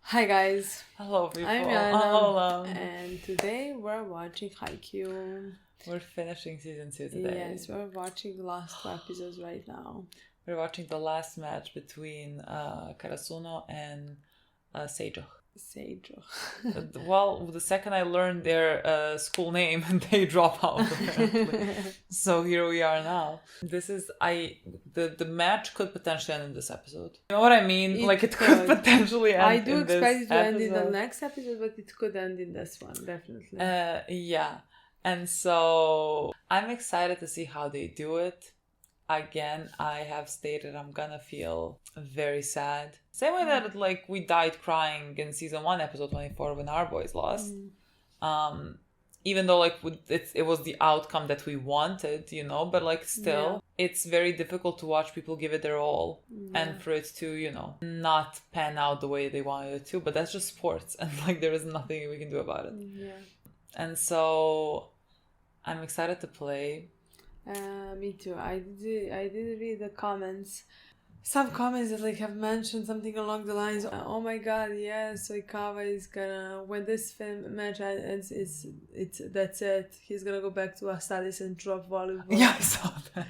Hi guys, Hello people. I'm Yana, Hello. and today we're watching Haikyuu. We're finishing season 2 today. Yes, we're watching the last 2 episodes right now. We're watching the last match between Karasuno and Seijo. Seijo. Well, the second I learned their school name, they drop out apparently. So here we are now. This is the match could potentially end in this episode. You know what I mean? It could potentially end. I do in expect this it to end in the episode. next episode, but it could end in this one, definitely. Yeah. And so I'm excited to see how they do it. Again, I have stated I'm gonna feel very sad. Same way that we died crying in season 1, episode 24 when our boys lost. Even though it was the outcome that we wanted, but still, it's very difficult to watch people give it their all and for it to, not pan out the way they wanted it to. But that's just sports, and there is nothing we can do about it. Yeah. And so I'm excited to play. Me too. I did read the comments. Some comments that have mentioned something along the lines, oh my god, yes, Oikawa is gonna, when this match ends, that's it. He's gonna go back to our studies and drop volleyball. Yeah, I saw that.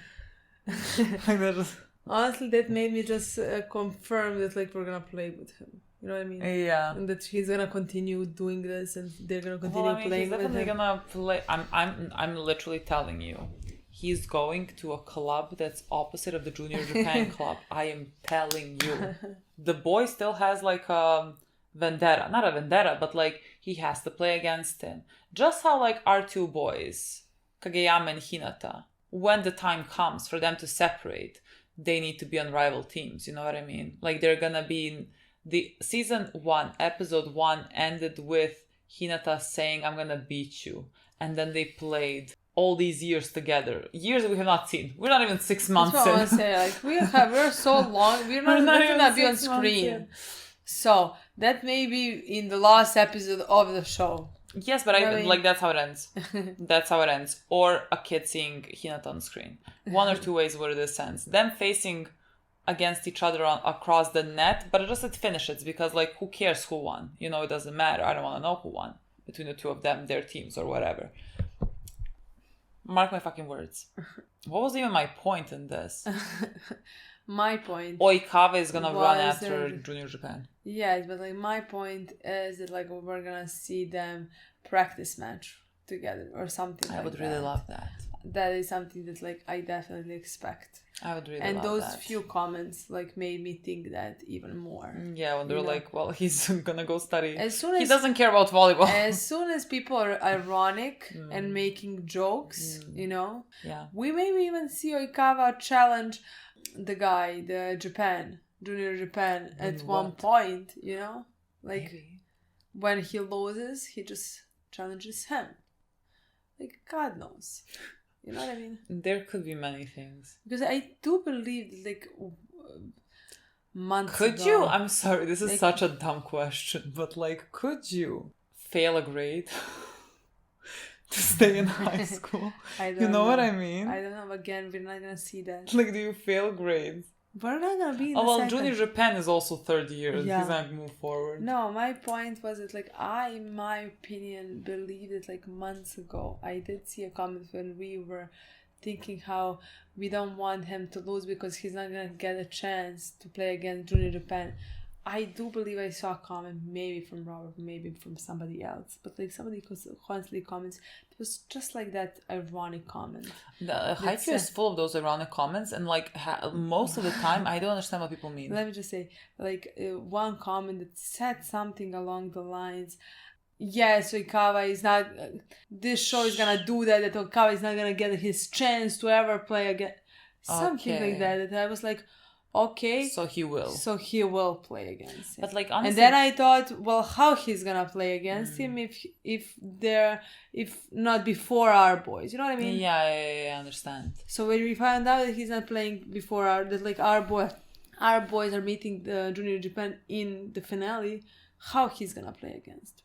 Honestly, that made me just confirm that we're gonna play with him. You know what I mean? Yeah. And that he's gonna continue doing this, and they're gonna continue playing with him. He's definitely gonna play. I'm literally telling you, he's going to a club that's opposite of the Junior Japan club. I am telling you, the boy still has a vendetta, not a vendetta, but he has to play against him. Just how our two boys, Kageyama and Hinata, when the time comes for them to separate, they need to be on rival teams. You know what I mean? They're gonna be in the season 1, episode 1 ended with Hinata saying, "I'm gonna beat you," and then they played all these years together. Years that we have not seen. We're not even 6 months in. That's what I want to say. We're so long. We're not gonna be on screen. So that may be in the last episode of the show. Yes, but that's how it ends. That's how it ends. Or a kid seeing Hinata on screen. One or two ways where this ends. Them facing against each other across the net, but it finishes because who cares who won? It doesn't matter. I don't want to know who won between the two of them, their teams or whatever. Mark my fucking words. What was even my point in this? My point. Oikawa is gonna run after Junior Japan. Yes, but my point is that we're gonna see them practice match together or something. I would really love that. That is something that I definitely expect. I would really and love those that. few comments made me think that even more. Yeah, when they're well, he's gonna go study. He doesn't care about volleyball. As soon as people are ironic and making jokes, we maybe even see Oikawa challenge the guy, Junior Japan, at one point, Maybe. When he loses, he just challenges him. God knows. You know what I mean? There could be many things. Because I do believe that, months could ago... you? I'm sorry, this is such a dumb question, but could you fail a grade to stay in high school? I don't you know what I mean? I don't know. Again, we're not gonna see that. Do you fail grades? We're not gonna be in Junior Japan is also third year. Yeah. He's not gonna move forward. No, my point was that I, in my opinion, believe that months ago I did see a comment when we were thinking how we don't want him to lose because he's not gonna get a chance to play against Junior Japan. I do believe I saw a comment maybe from Robert, maybe from somebody else, but somebody constantly comments. It was just that ironic comment. The Haikyuu is full of those ironic comments, and most of the time I don't understand what people mean. Let me just say, one comment that said something along the lines, yes, Oikawa is not, this show is gonna do that Oikawa is not gonna get his chance to ever play again. Something like that I was okay. So he will play against him. But honestly, and then I thought, well, how he's gonna play against him if not before our boys? You know what I mean? Yeah, I understand. So when we found out that he's not playing before our boys are meeting the Junior Japan in the finale, how he's gonna play against?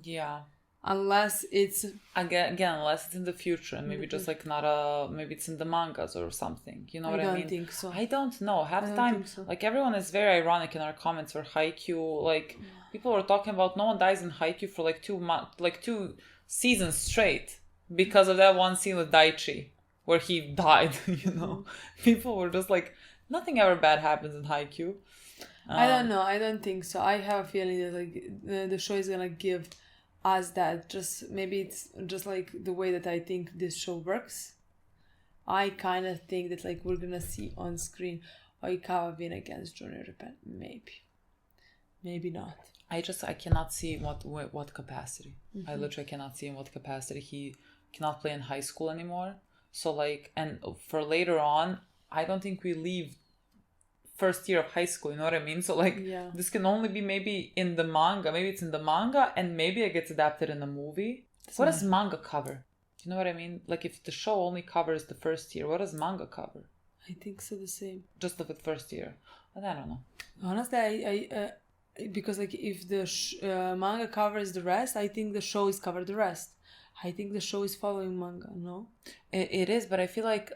Yeah. unless it's again unless it's in the future and maybe just like not maybe it's in the mangas or something, you know what I mean? I don't think so. I don't know, half the time So. like everyone is very ironic in our comments for Haikyuu. Like people were talking about no one dies in Haikyuu for like 2 months, like 2 seasons straight because of that one scene with Daichi where he died. You know, people were just like, nothing ever bad happens in Haikyuu. I don't know, I don't think so. I have a feeling that like the show is gonna give us that. Just maybe it's just like the way that I think this show works. I kind of think that like we're gonna see on screen Oikawa win against Junior Japan. Maybe not. I cannot see what capacity. I literally cannot see in what capacity he cannot play in high school anymore. So like, and for later on, I don't think we leave first year of high school, you know what I mean? So like, this can only be maybe in the manga. Maybe it's in the manga and maybe it gets adapted in the movie. What does manga cover? You know what I mean? Like if the show only covers the first year, what does manga cover? I think so, the same. Just the first year. But I don't know. Honestly, I because like if the manga covers the rest, I think the show is covered the rest. I think the show is following manga, no? It is, but I feel like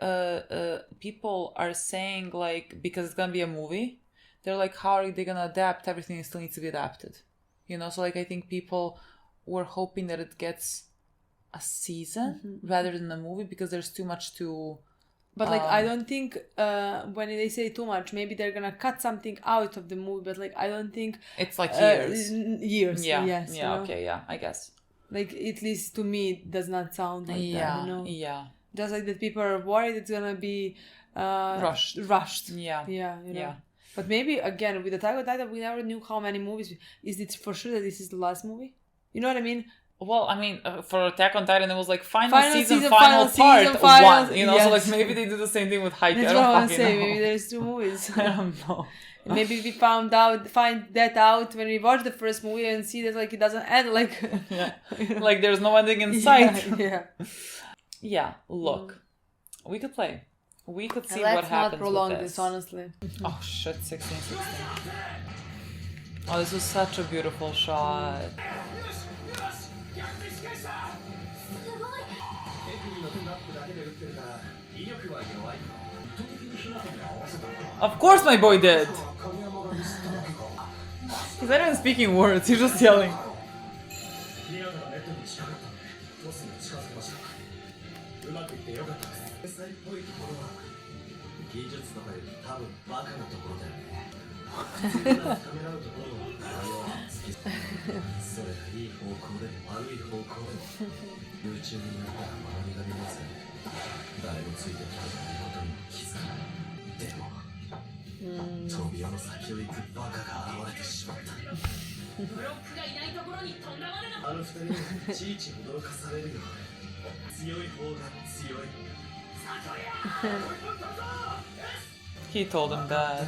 people are saying like, because it's gonna be a movie, they're like, how are they gonna adapt everything that still needs to be adapted? You know, so like I think people were hoping that it gets a season rather than a movie because there's too much to... But like I don't think when they say too much, maybe they're gonna cut something out of the movie, but like I don't think... It's like years. Yeah, yes. Yeah, you know? Okay, yeah, I guess. Like, at least to me, it does not sound like that, you know? Yeah. Just like that people are worried it's gonna be... rushed. Yeah, you know? Yeah. But maybe, again, with Attack on Titan, we never knew how many movies... Is it for sure that this is the last movie? You know what I mean? Well, I mean, for Attack on Titan, it was like final season, final part, one. You know, so like maybe they do the same thing with Haikyuu. That's what I want to say. Maybe there's 2 movies. I don't know. Maybe we find that out when we watch the first movie and see that like it doesn't end like... Like there's no ending in sight. Yeah. Look. We could play. We could see what happens. Let's not prolong with this, honestly. Oh shit, 16. Oh, this was such a beautiful shot. Of course my boy did! He's not even speaking words, he's just yelling. He told him that.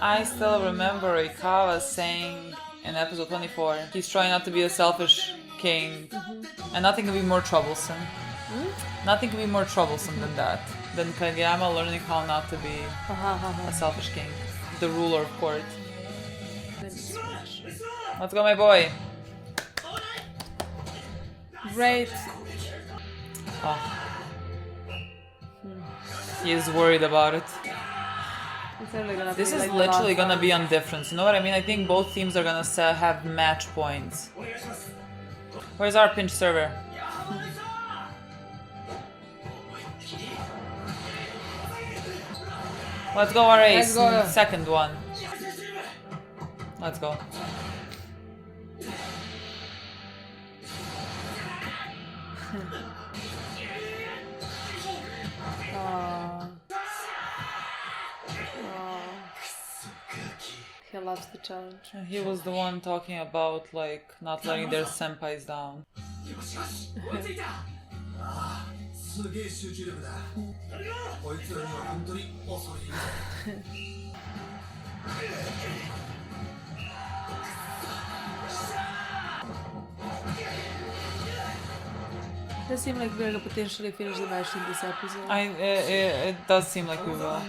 I still remember Oikawa saying in episode 24, he's trying not to be a selfish king, and nothing can be more troublesome. Nothing can be more troublesome than that. Than Kageyama learning how not to be a selfish king. The ruler of court. Let's go, my boy. Great. Oh. He is worried about it. This is literally gonna be on difference. You know what I mean? I think both teams are gonna have match points. Where's our pinch server? Let's go, our ace. Second one. Let's go. He loves the challenge. He was the one talking about like not letting their senpais down. It does seem like we're gonna potentially finish the match in this episode. It does seem like we will.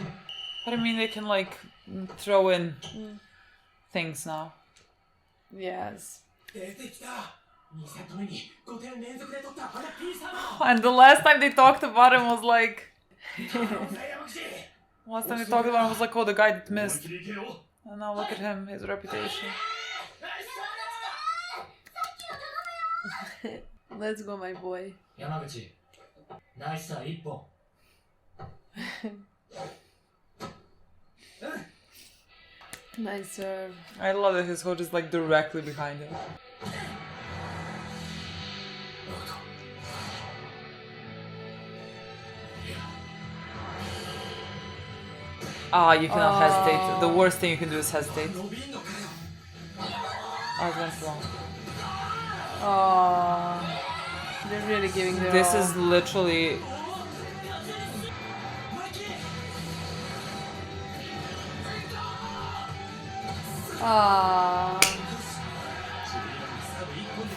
But I mean, they can like throw in things now. Yes. And the last time they talked about him was like... last time they talked about him was like, oh, the guy that missed. And now look at him, his reputation. Let's go, my boy. Yamaguchi. Nice 1本. Nice serve. I love that his coach is like directly behind him. Ah, you cannot hesitate. The worst thing you can do is hesitate. I went wrong. Oh, they're really giving their This all. is literally... Ah.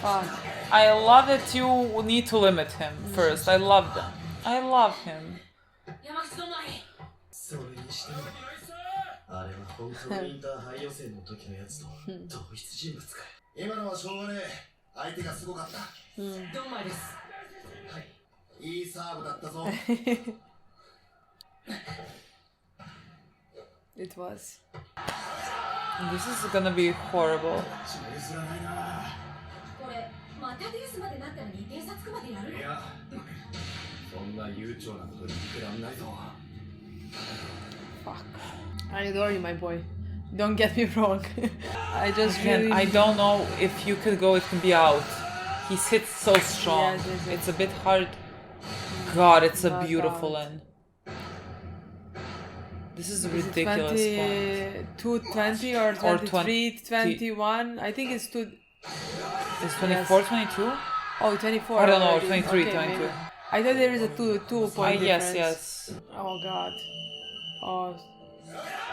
Fuck. I love that you need to limit him first. I love that. I love him. それにしてもあれは本当にインターハイ予選の時のやつと同一人物か。今のはしょうがねえ。相手がすごかった。ドンマイです。はい。いいサーブだったぞ。It was. This is gonna be horrible. 譲らないな。これまたデュースまでなったのに点差つくまでやるの？いや、そんな悠長なこと言ってらんないぞ。 Fuck. I adore you, my boy. Don't get me wrong. I just really... I don't know if you could go, it can be out. He hits so strong. Yes, yes, yes. It's a bit hard. God, it's a Not beautiful out. end. This is a ridiculous spot. 220 or 23, 21? I think it's 2... Is 24, 22? Oh, 24. I don't know, already. 23, Okay, 22. maybe. I thought there is a 2 point Yes, difference. yes. Oh god. Oh.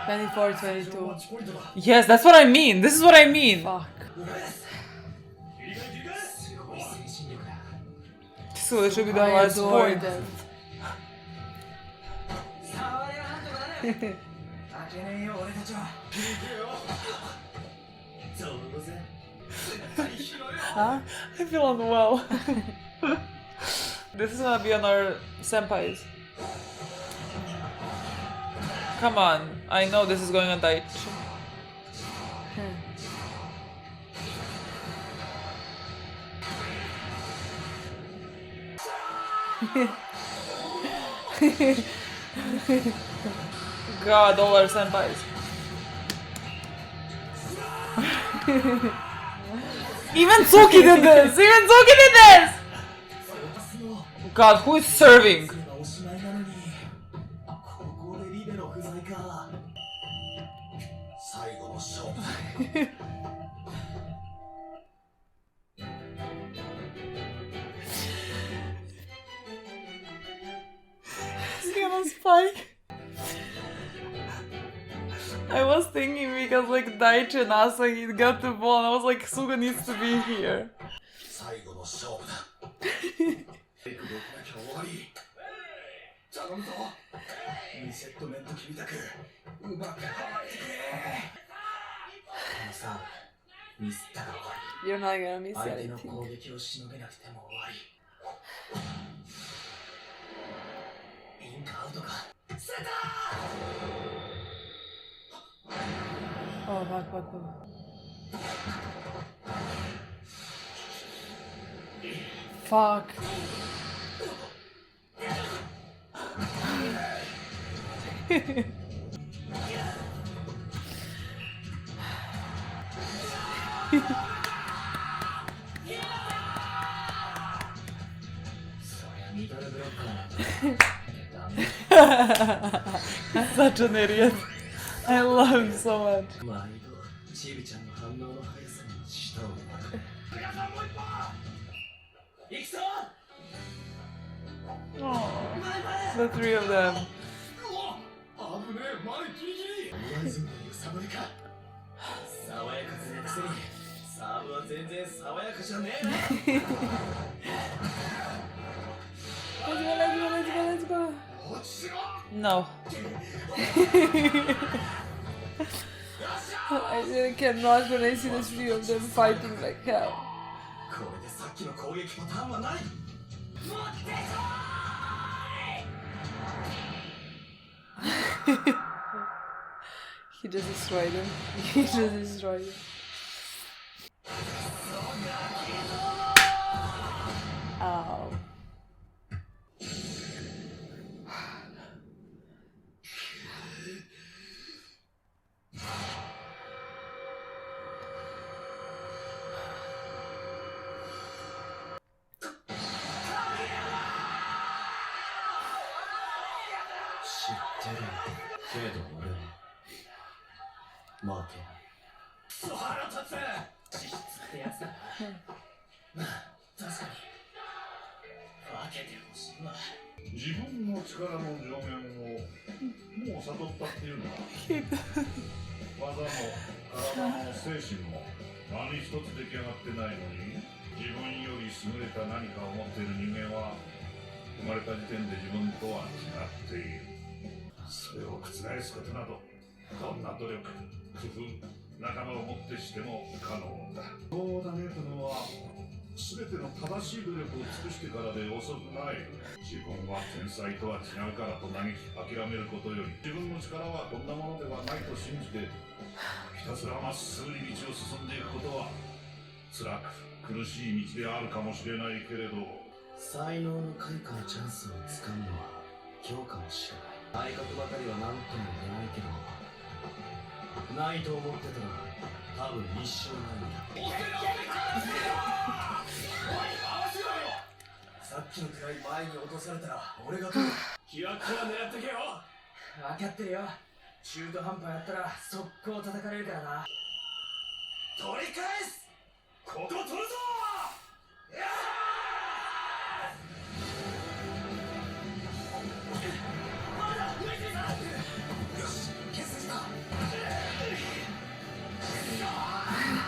24, 22. Yes, that's what I mean. This is what I mean. Fuck. So this should be the I last adore point. that. Huh? I feel unwell. This is gonna be on our senpais. Come on, I know this is going on Daichi. God, all our senpais. Even Tsuki did this! Even Tsuki did this! God, who is serving? Is he on a spike? I was thinking because like Daichi and Asahi got the ball and I was like, Suga needs to be here. You're not gonna miss anything. Oh, fuck. Fuck. Such an idiot. I love him so much. Aww, the three of them. Let's go. No. I really cannot when I see this video of them fighting like hell. これでさっきの攻撃パターンはない。持ってこい。 He just destroyed him. He just destroyed him. Ow.自分の力の上限をもう悟ったっていうのは技も体も精神も何一つ出来上がってないのに自分より優れた何かを持っている人間は生まれた時点で自分とは違っている。それを覆すことなどどんな努力、工夫、仲間をもってしても不可能だ。そうだねとのは全ての正しい努力を尽くしてからで遅くない。自分は天才とは違うからと嘆き諦めることより自分の力はこんなものではないと信じてひたすらまっすぐに道を進んでいくことは辛く苦しい道であるかもしれないけれど才能の開花のチャンスをつかむのは今日かもしれない。体格ばかりは何とも言えないけどないと思ってたら多分一生ないんだ。さっきのくらい前に落とされたら俺が取る。気楽から狙ってけよ。分かってるよ。中途半端やったら速攻叩かれるからな。取り返す。ここ取るぞ。よし、決戦した。オ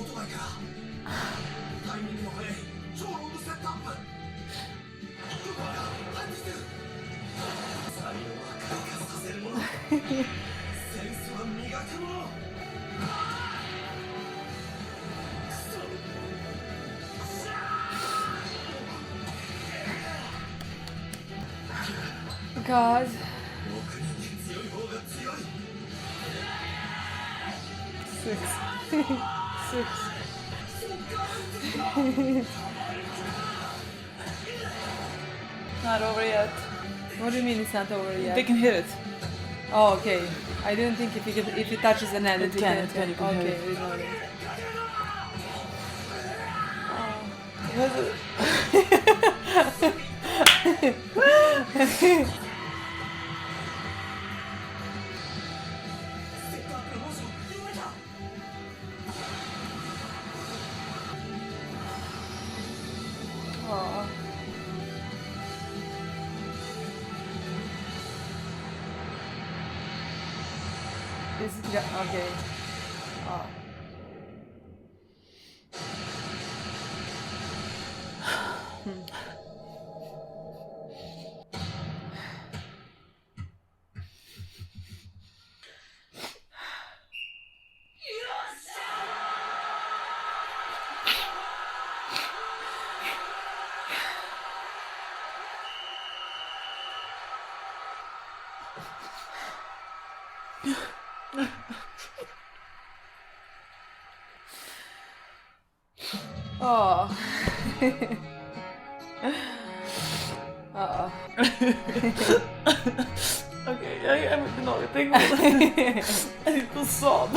ートバイか。タイミングも速い。超ロングセットアップ。ルパーが入ってきてる。才能は開花させるもの。センスは磨くもの。クソ。God. 6人で強い方が強い。Six. Not over yet. What do you mean it's not over yet? They can hit it. Oh, okay. I didn't think if it touches an end, It can, you can okay, hit it. we know it. Oh. This is okay. Oh. Oh. Okay, jag vet inte någonting. I need to sob.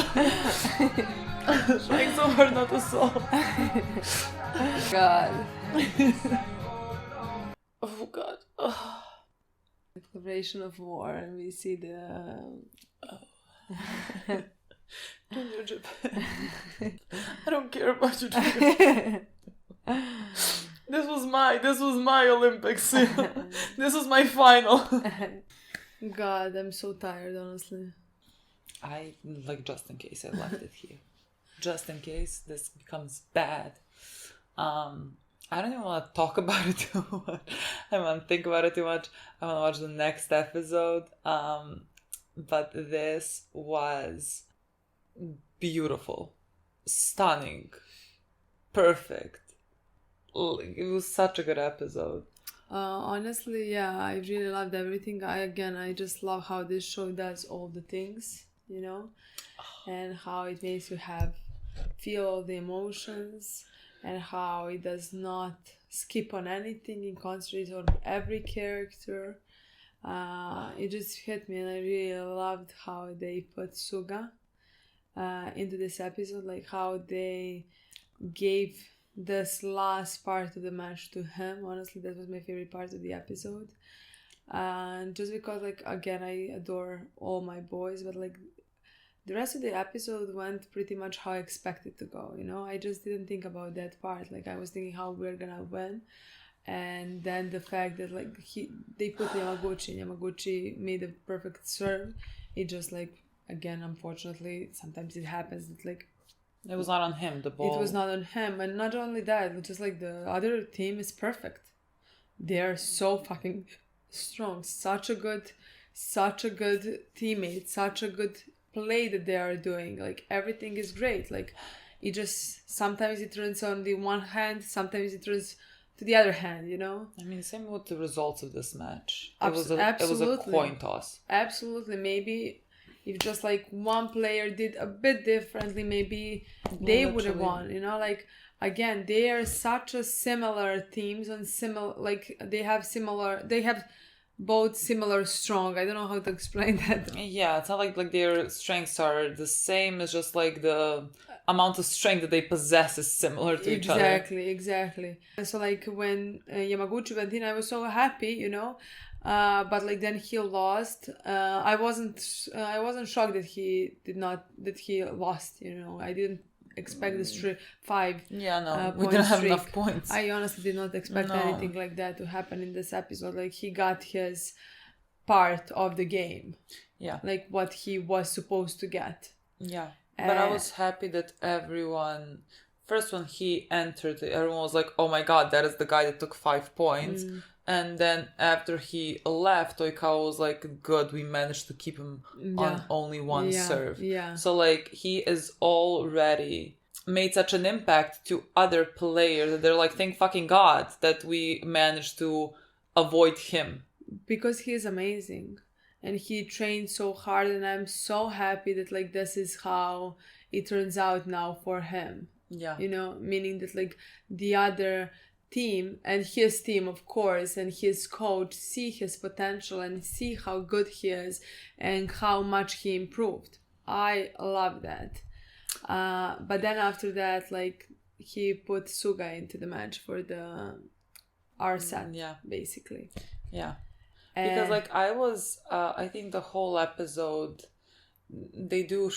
Trying so hard not to sob. God. Oh God. Oh. Declaration of war, and we see the. Junior Japan. I don't care about you. This was my Olympics. This was my final. God, I'm so tired, honestly. I, like, just in case I left it here. Just in case this becomes bad. I don't even want to talk about it too much. I don't want to think about it too much. I want to watch the next episode. But this was beautiful, stunning, perfect. It was such a good episode. Honestly, yeah, I really loved everything. I just love how this show does all the things, and how it makes you feel all the emotions, and how it does not skip on anything and concentrates on every character. It just hit me, and I really loved how they put Suga into this episode, like how they gave this last part of the match to him. Honestly, that was my favorite part of the episode. And just because, like, again, I adore all my boys, but like the rest of the episode went pretty much how I expected to go, I just didn't think about that part. Like, I was thinking how we're gonna win, and then the fact that like they put Yamaguchi made a perfect serve. It just, like, again, unfortunately, sometimes it happens that like it was not on him, the ball. It was not on him, and not only that, just like the other team is perfect. They are so fucking strong. Such a good teammate, such a good play that they are doing. Like, everything is great. Like, it just, sometimes it turns on the one hand, sometimes it turns to the other hand, I mean, same with the results of this match. Absolutely. It was a coin toss. Absolutely. Maybe if just like one player did a bit differently, maybe they would have won, like, again, they are such a similar teams and they have both similar strong. I don't know how to explain that. Yeah, it's not like their strengths are the same. It's just like the amount of strength that they possess is similar to each other. Exactly. So like when Yamaguchi went in, I was so happy, but like then he lost. I wasn't shocked that he lost. I didn't expect this 5 we didn't have enough points. I honestly did not expect anything like that to happen in this episode. Like, he got his part of the game, like what he was supposed to get. But I was happy that everyone, first when he entered, everyone was like, oh my god, that is the guy that took 5 points. And then after he left, Oikawa was like, good, we managed to keep him on only one serve. So like, he is already made such an impact to other players that they're like, thank fucking god that we managed to avoid him. Because he is amazing. And he trained so hard, and I'm so happy that like this is how it turns out now for him. Meaning that like the other team and his team, of course, and his coach see his potential and see how good he is and how much he improved. I love that. But then after that, like, he put Suga into the match for the R set, basically. Because like I think the whole episode, they do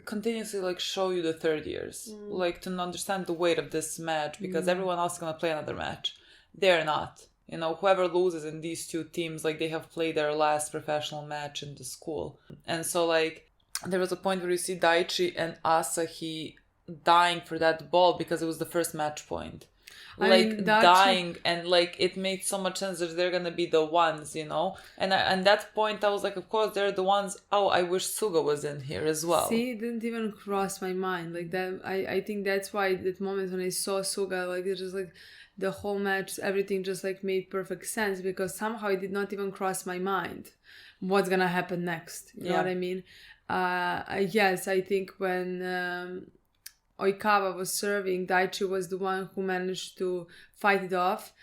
continuously like show you the third years, like, to understand the weight of this match, because everyone else is gonna play another match. They're not. Whoever loses in these two teams, like, they have played their last professional match in the school. And so like there was a point where you see Daichi and Asahi dying for that ball because it was the first match point. Dying, and like it made so much sense that they're gonna be the ones, and at that point I was like, of course they're the ones. Oh, I wish Suga was in here as well. See, it didn't even cross my mind like that. I think that's why that moment when I saw Suga, like, it just like the whole match, everything just like made perfect sense, because somehow it did not even cross my mind what's gonna happen next. You know what I mean? Yes, I think when Oikawa was serving, Daichi was the one who managed to fight it off,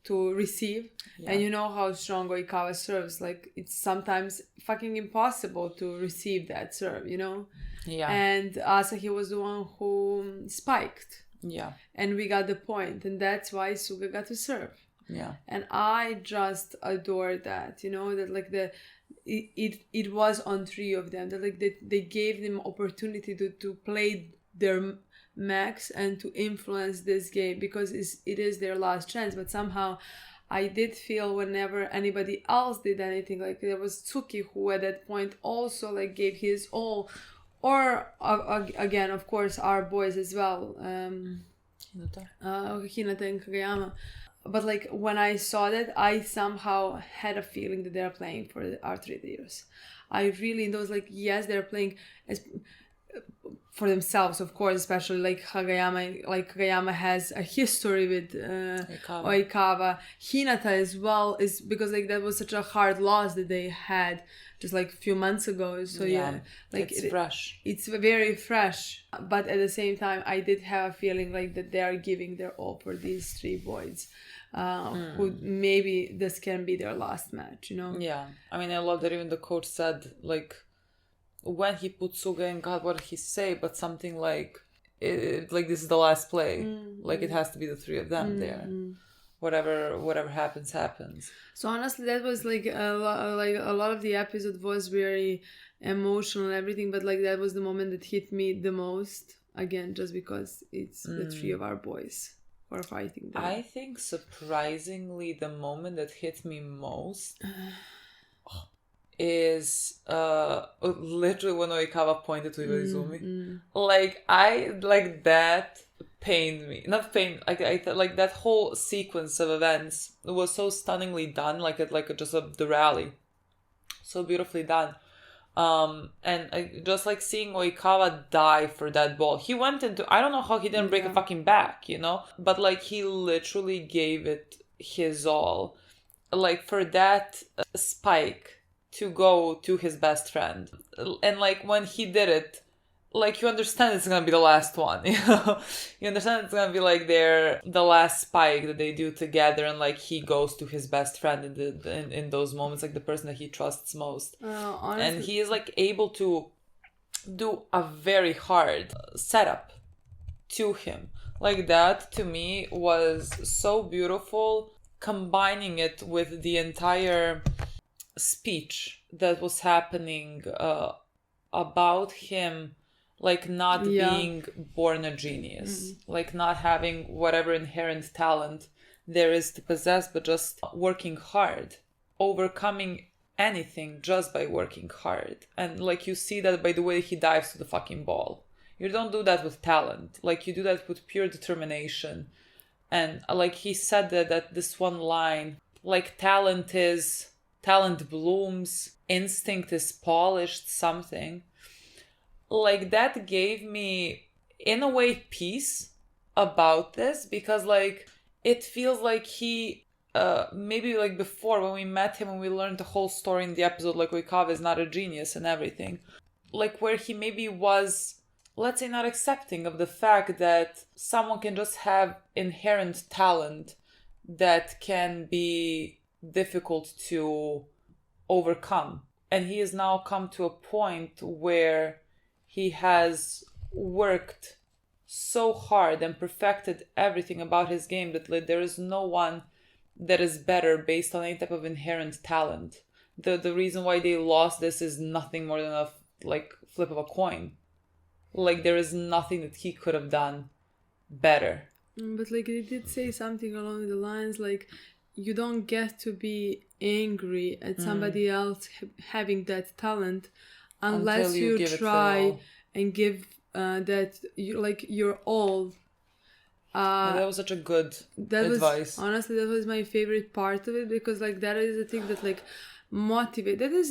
to receive. And you know how strong Oikawa serves. Like, it's sometimes fucking impossible to receive that serve, And Asahi was the one who spiked. And we got the point. And that's why Suga got to serve. And I just adore that, that like it was on 3 of them. That like they gave them opportunity to play max and to influence this game, because it is their last chance. But somehow I did feel whenever anybody else did anything, like there was Tsuki, who at that point also like gave his all, or again, of course, our boys as well, Hinata and Kageyama. But like when I saw that, I somehow had a feeling that they're playing for our 3 years. I really, those like, yes, they're playing for themselves, of course, especially like Kageyama. Like Kageyama has a history with Oikawa. Hinata as well is because like that was such a hard loss that they had just like a few months ago. So yeah like it's fresh. It's very fresh. But at the same time, I did have a feeling like that they are giving their all for these 3 boys. Who maybe this can be their last match, you know? Yeah. I mean, I love that even the coach said, like, when he put Suga in, God, what did he say? But something like, like this is the last play. Like, it has to be the 3 of them there. Whatever happens. So honestly, that was like a lot of the episode was very emotional and everything, but like that was the moment that hit me the most. Again, just because it's the 3 of our boys who are fighting there. I think surprisingly, the moment that hit me most is literally when Oikawa pointed to Iwaizumi. Like that pained me. Not pain. Like that whole sequence of events was so stunningly done. The rally, so beautifully done. And I just like seeing Oikawa die for that ball. He went into, I don't know how he didn't break a fucking back, you know? But like he literally gave it his all. Like for that spike to go to his best friend. And like when he did it, like you understand it's gonna be the last one, you know? You understand it's gonna be like the last spike that they do together, and like he goes to his best friend in those moments, like the person that he trusts most. Honestly. And he is like able to do a very hard setup to him. Like that to me was so beautiful, combining it with the entire speech that was happening about him, like not being born a genius, like not having whatever inherent talent there is to possess, but just working hard, overcoming anything just by working hard. And like you see that by the way he dives to the fucking ball. You don't do that with talent, like you do that with pure determination. And like he said that this one line, like talent blooms, instinct is polished, something like that gave me in a way peace about this, because like it feels like he maybe like before when we met him and we learned the whole story in the episode, like Oikawa is not a genius and everything, like where he maybe was, let's say, not accepting of the fact that someone can just have inherent talent that can be difficult to overcome. And he has now come to a point where he has worked so hard and perfected everything about his game that like, there is no one that is better based on any type of inherent talent. The reason why they lost this is nothing more than a like flip of a coin. Like there is nothing that he could have done better. But like they did say something along the lines like, you don't get to be angry at somebody else having that talent unless you try and give that you like your all. That was such a good advice. Honestly, that was my favorite part of it, because like that is the thing that like motivate. That is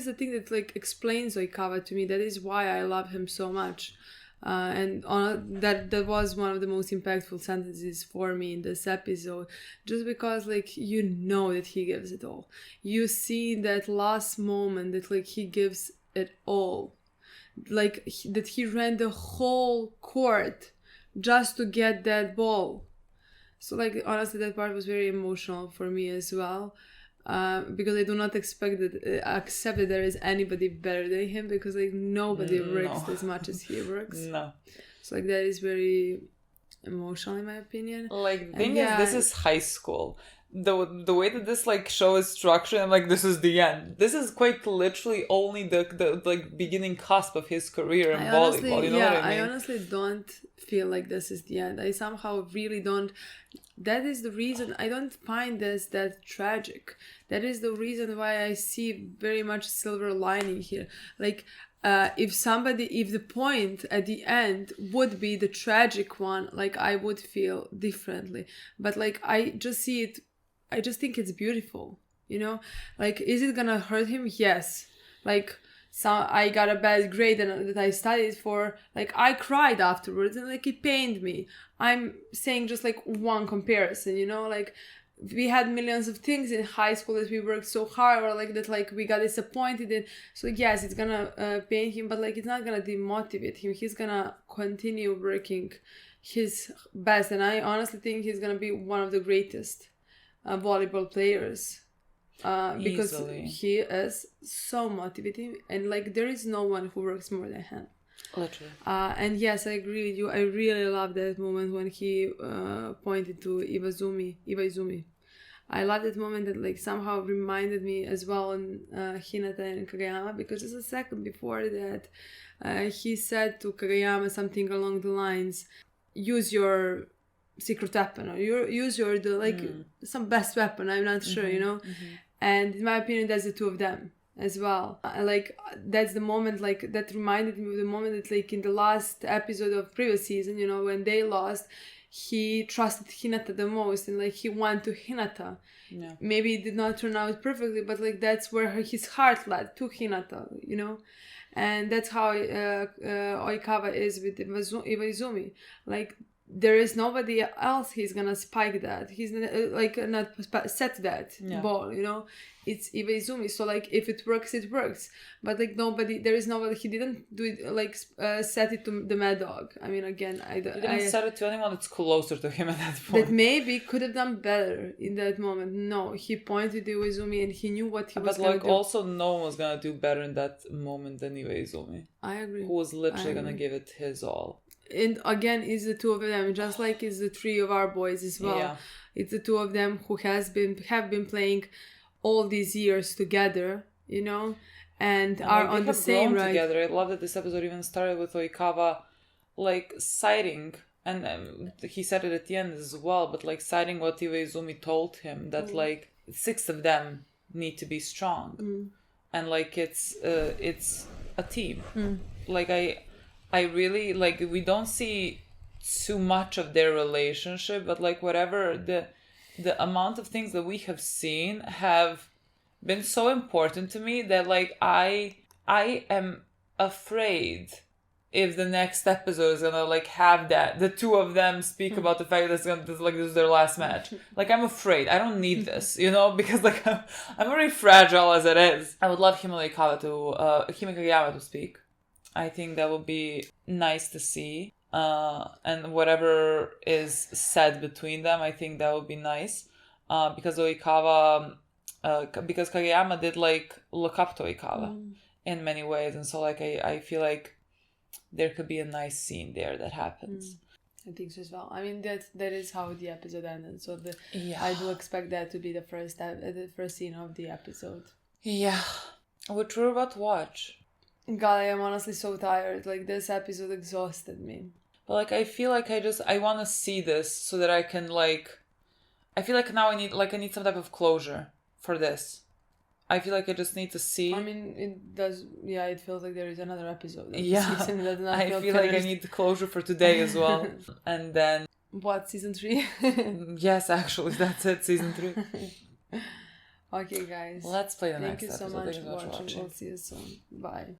the thing that like explains Oikawa to me. That is why I love him so much. That was one of the most impactful sentences for me in this episode, just because like you know that he gives it all. You see that last moment that like he gives it all, like that he ran the whole court just to get that ball. So like honestly that part was very emotional for me as well, because I do not accept that there is anybody better than him, because like nobody works as much as he works. No. So like that is very emotional in my opinion. Like the thing is, this is high school. the way that this like show is structured, I'm like, this is the end. This is quite literally only the like beginning cusp of his career in volleyball. You know what I mean? I honestly don't feel like this is the end. I somehow really don't. That is the reason I don't find this that tragic. That is the reason why I see very much silver lining here. Like, if the point at the end would be the tragic one, like I would feel differently. But like I just see it, I just think it's beautiful, you know? Like, is it gonna hurt him? Yes. Like, so I got a bad grade that I studied for, like I cried afterwards and like it pained me. I'm saying just like one comparison, you know, like we had millions of things in high school that we worked so hard, or like that like we got disappointed in. So yes, it's gonna pain him, but like it's not gonna demotivate him. He's gonna continue working his best, and I honestly think he's gonna be one of the greatest volleyball players. Because Easily. he is so motivating, and like there is no one who works more than him. Literally. And yes, I agree with you. I really love that moment when he pointed to Iwaizumi. I love that moment that like somehow reminded me as well on Hinata and Kageyama, because just a second before that he said to Kageyama something along the lines, use your secret weapon, or use your some best weapon, I'm not sure, you know. And in my opinion, that's the two of them as well. Like that's the moment, like that reminded me of the moment that like in the last episode of previous season, you know, when they lost, he trusted Hinata the most, and like he went to Hinata. Yeah. Maybe it did not turn out perfectly, but like that's where his heart led, to Hinata, you know. And that's how Oikawa is with Iwaizumi. Like there is nobody else he's gonna spike that. He's not set that ball, you know. It's Iwaizumi. So like if it works, it works. But like there is nobody. He didn't do it like set it to the Mad Dog. I mean, again, He didn't set it to anyone that's closer to him at that point. That maybe could have done better in that moment. No, he pointed to Iwaizumi and he knew what he was gonna do. But like also no one was gonna do better in that moment than Iwaizumi. I agree. Who was literally gonna give it his all. And again, it's the two of them, just like it's the three of our boys as well. Yeah. It's the two of them who have been playing all these years together, you know, and are on the same right together. I love that this episode even started with Oikawa like citing, and he said it at the end as well, but like citing what Iwaizumi told him, that like 6 of them need to be strong, and like it's a team. Like I really like, we don't see too much of their relationship, but like whatever the amount of things that we have seen have been so important to me that like I am afraid if the next episode is gonna like have that the two of them speak about the fact that this is their last match. Like I'm afraid. I don't need this, you know, because like I'm very fragile as it is. I would love Hime Kageyama to speak. I think that would be nice to see. And whatever is said between them, I think that would be nice. Because Oikawa, because Kageyama did like look up to Oikawa in many ways, and so like I feel like there could be a nice scene there that happens. I think so as well. I mean that is how the episode ended. So I do expect that to be the first scene of the episode. Yeah, which we're about to watch. God, I am honestly so tired. Like this episode exhausted me. But like I feel like I want to see this so that I can like. I feel like now I need some type of closure for this. I feel like I just need to see. I mean, it does. Yeah, it feels like there is another episode. Yeah, I feel like I need closure for today as well. And then what, season 3? Yes, actually, that's it. Season 3. Okay, guys. Let's play the next episode. Thank you so much for watching. We'll see you soon. Bye.